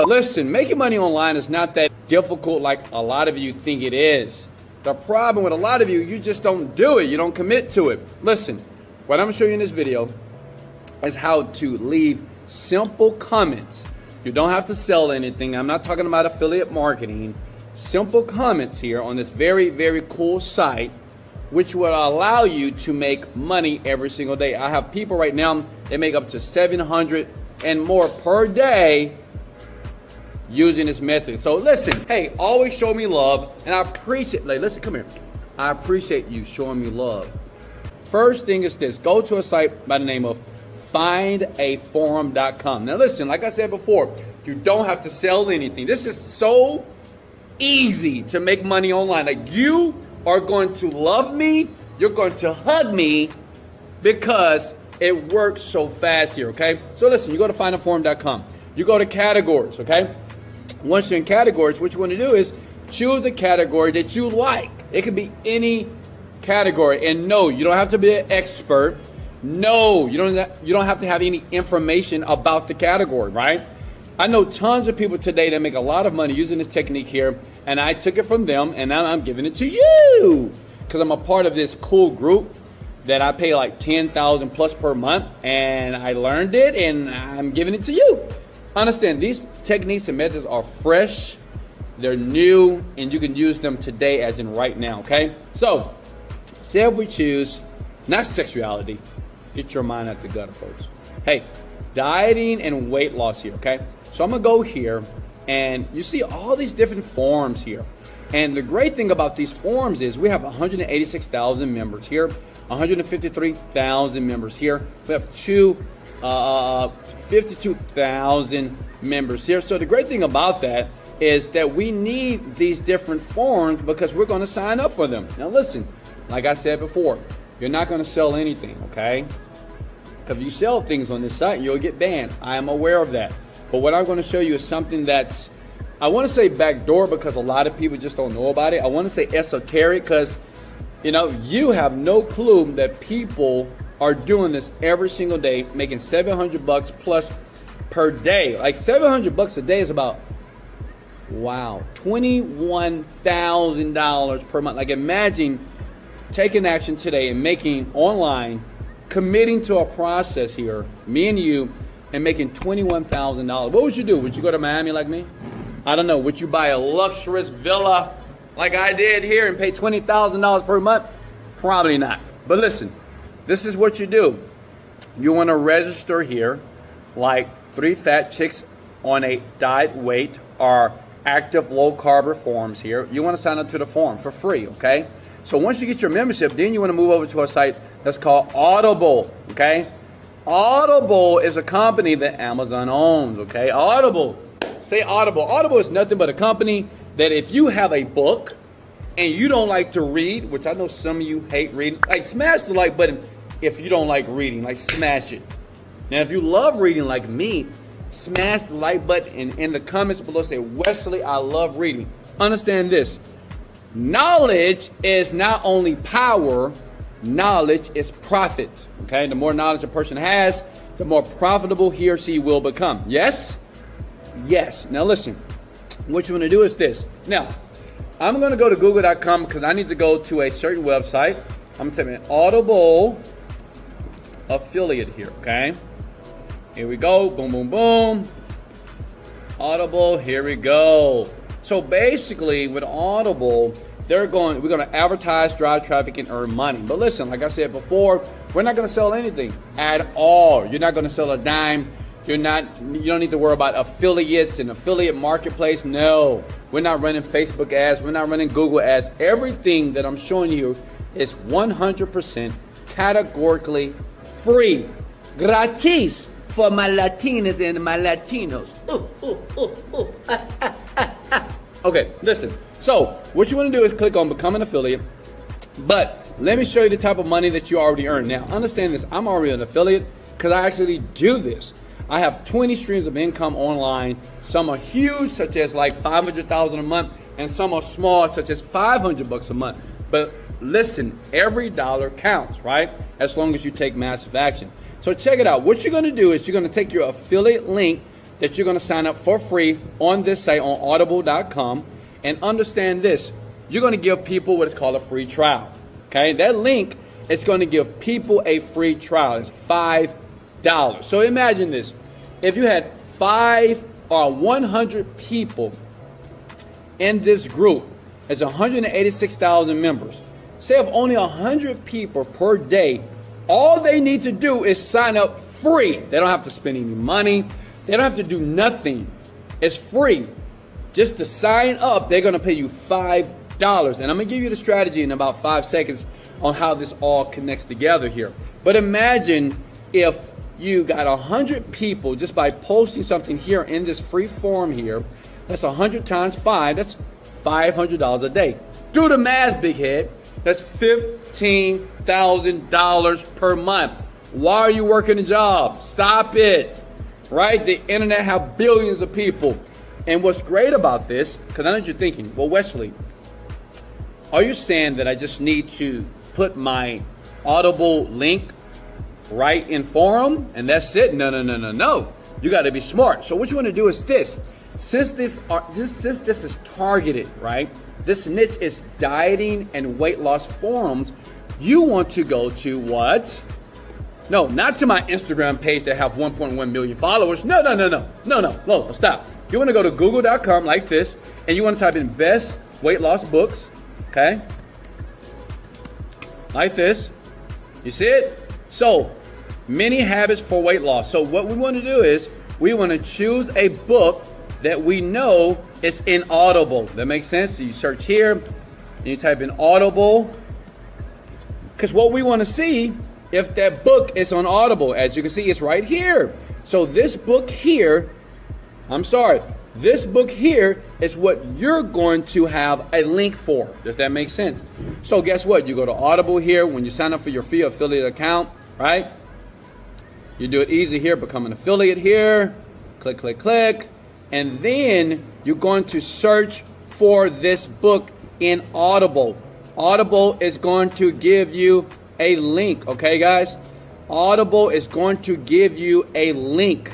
Listen, making money online is not that difficult like a lot of you think it is. The problem with a lot of you, you just don't do it. You don't commit to it. Listen, what I'm going to show you in this video is how to leave simple comments. You don't have to sell anything. I'm not talking about affiliate marketing. Simple comments here on this very, very cool site, which will allow you to make money every single day. I have people right now, they make up to $700 and more per day using this method. So listen, hey, always show me love, and I appreciate, like, listen, come here. I appreciate you showing me love. First thing is this, go to a site by the name of findaforum.com. Now listen, like I said before, you don't have to sell anything. This is so easy to make money online. Like, you are going to love me, you're going to hug me because it works so fast here, okay? So listen, you go to findaforum.com. You go to categories, okay? Once you're in categories, what you want to do is choose a category that you like. It could be any category. And no, you don't have to be an expert. No, you don't have to have any information about the category, right? I know tons of people today that make a lot of money using this technique here, and I took it from them, and now I'm giving it to you because I'm a part of this cool group that I pay like $10,000 plus per month, and I learned it, and I'm giving it to you. Understand, these techniques and methods are fresh, they're new, and you can use them today as in right now, okay? So, say if we choose, not sexuality, get your mind out the gutter, folks. Hey, dieting and weight loss here, okay? So I'm gonna go here, and you see all these different forums here. And the great thing about these forums is we have 186,000 members here, 153,000 members here. We have 52,000 members here. So the great thing about that is that we need these different forums because we're going to sign up for them. Now listen, like I said before, you're not going to sell anything, okay? Because if you sell things on this site, you'll get banned. I am aware of that. But what I'm going to show you is something that's, I want to say backdoor because a lot of people just don't know about it. I want to say esoteric because, you know, you have no clue that people are doing this every single day, making $700 plus per day. Like $700 a day is about, wow, $21,000 per month. Like, imagine taking action today and making online, committing to a process here, me and you, and making $21,000. What would you do? Would you go to Miami like me? I don't know. Would you buy a luxurious villa like I did here and pay $20,000 per month? Probably not. But listen, this is what you do. You want to register here like 3 fat chicks on a diet weight or active low carb forums here. You want to sign up to the forum for free, okay? So once you get your membership, then you want to move over to a site that's called Audible, okay? Audible is a company that Amazon owns, okay? Audible. Say Audible. Audible is nothing but a company that if you have a book and you don't like to read, which I know some of you hate reading, like, smash the like button if you don't like reading, like, smash it. Now, if you love reading like me, smash the like button and in the comments below say, Wesley, I love reading. Understand this. Knowledge is not only power, knowledge is profit. Okay, the more knowledge a person has, the more profitable he or she will become. Yes? Yes. Now listen, what you want to do is this. Now, I'm going to go to google.com because I need to go to a certain website. I'm going to type in Audible affiliate here, okay? Here we go. Boom, boom, boom. Audible, here we go. So basically with Audible, we're going to advertise, drive traffic, and earn money. But listen, like I said before, we're not going to sell anything at all. You're not going to sell a dime. You don't need to worry about affiliates and affiliate marketplace. No, we're not running Facebook ads. We're not running Google ads. Everything that I'm showing you is 100% categorically free. Gratis for my Latinas and my Latinos. Okay, listen. So what you want to do is click on Become an Affiliate. But let me show you the type of money that you already earn. Now, understand this. I'm already an affiliate because I actually do this. I have 20 streams of income online. Some are huge, such as like $500,000 a month, and some are small, such as $500 a month. But listen, every dollar counts, right? As long as you take massive action. So check it out. What you're going to do is you're going to take your affiliate link that you're going to sign up for free on this site on audible.com. And understand this, you're going to give people what is called a free trial. Okay, that link is going to give people a free trial. It's $5. So imagine this. If you had 5 or 100 people in this group, it's 186,000 members. Say if only 100 people per day, all they need to do is sign up free. They don't have to spend any money. They don't have to do nothing. It's free. Just to sign up, they're going to pay you $5. And I'm going to give you the strategy in about 5 seconds on how this all connects together here. But imagine if you got 100 people just by posting something here in this free form here. That's 100 times 5. That's $500 a day. Do the math, big head. That's $15,000 per month. Why are you working a job? Stop it. Right? The internet have billions of people. And what's great about this, because I know what you're thinking, well, Wesley, are you saying that I just need to put my Audible link right in forum and that's it? No. You got to be smart. So what you want to do is this. Since this is targeted, right? This niche is dieting and weight loss forums. You want to go to what? No, not to my Instagram page that have 1.1 million followers. No, stop. You want to go to google.com like this, and you want to type in best weight loss books, okay? Like this. You see it? So, many habits for weight loss. So what we want to do is we want to choose a book that we know is in Audible. That makes sense? So you search here, and you type in Audible. Because what we want to see, if that book is on Audible, as you can see, it's right here. So this book here, this book here is what you're going to have a link for. Does that make sense? So guess what? You go to Audible here when you sign up for your free affiliate account, right? You do it easy here, become an affiliate here. Click, click, click. And then you're going to search for this book in Audible. Audible is going to give you a link, okay, guys? Audible is going to give you a link.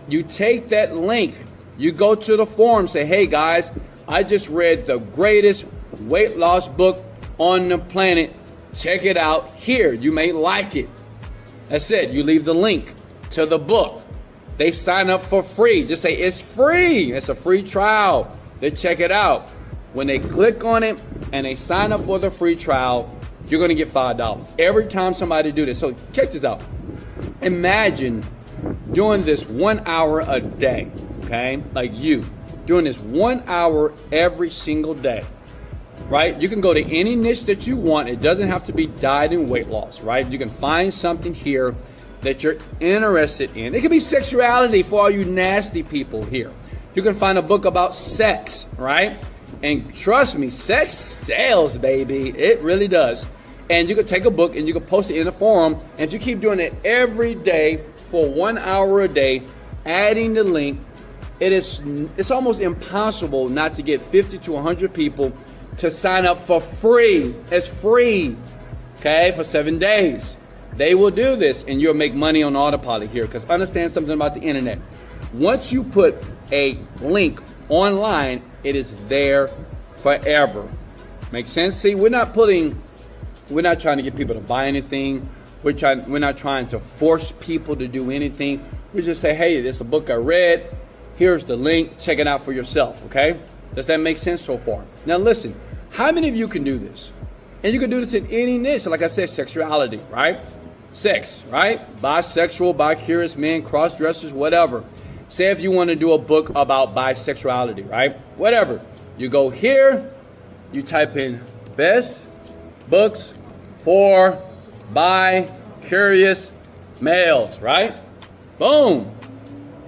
You take that link, you go to the forum, say, hey, guys, I just read the greatest weight loss book on the planet. Check it out here. You may like it. That's it. You leave the link to the book. They sign up for free. Just say it's free. It's a free trial. They check it out. When they click on it and they sign up for the free trial, you're going to get $5 every time somebody do this. So check this out. Imagine doing this 1 hour a day, okay? Like you, doing this 1 hour every single day, right? You can go to any niche that you want. It doesn't have to be diet and weight loss, right? You can find something here that you're interested in. It could be sexuality for all you nasty people here. You can find a book about sex, right? And trust me, sex sells, baby. It really does. And you could take a book and you could post it in a forum. And if you keep doing it every day for 1 hour a day, adding the link, it's almost impossible not to get 50 to 100 people to sign up for free. It's free, okay, for 7 days. They will do this and you'll make money on autopilot here, because understand something about the internet. Once you put a link online, it is there forever. Make sense? See, we're not trying to get people to buy anything. We're not trying to force people to do anything. We just say, hey, this is a book I read. Here's the link. Check it out for yourself, okay? Does that make sense so far? Now listen, how many of you can do this? And you can do this in any niche. Like I said, sexuality, right? Sex, right? Bisexual, bi-curious men, cross-dressers, whatever. Say if you want to do a book about bisexuality, right? Whatever. You go here, you type in best books for bi-curious males, right? Boom.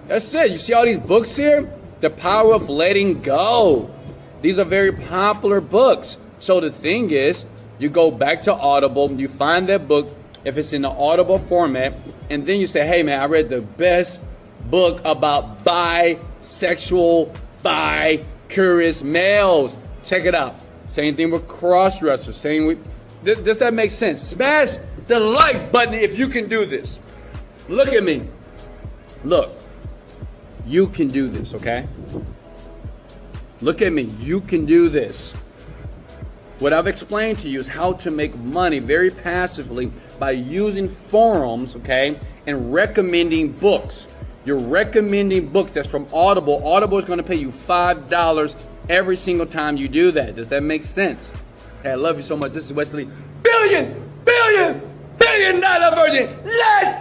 That's it. You see all these books here? The Power of Letting Go. These are very popular books. So the thing is, you go back to Audible, you find that book, if it's in the Audible format, and then you say, hey man, I read the best book about bisexual, bi-curious males. Check it out. Same thing with cross-dressers. Does that make sense? Smash the like button if you can do this. Look at me. Look. You can do this, okay? Look at me. You can do this. What I've explained to you is how to make money very passively by using forums, okay, and recommending books. You're recommending books that's from Audible. Audible is going to pay you $5 every single time you do that. Does that make sense? Hey, I love you so much. This is Wesley. Billion dollar virgin. Let's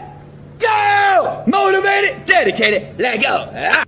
go! Motivated, dedicated, let go.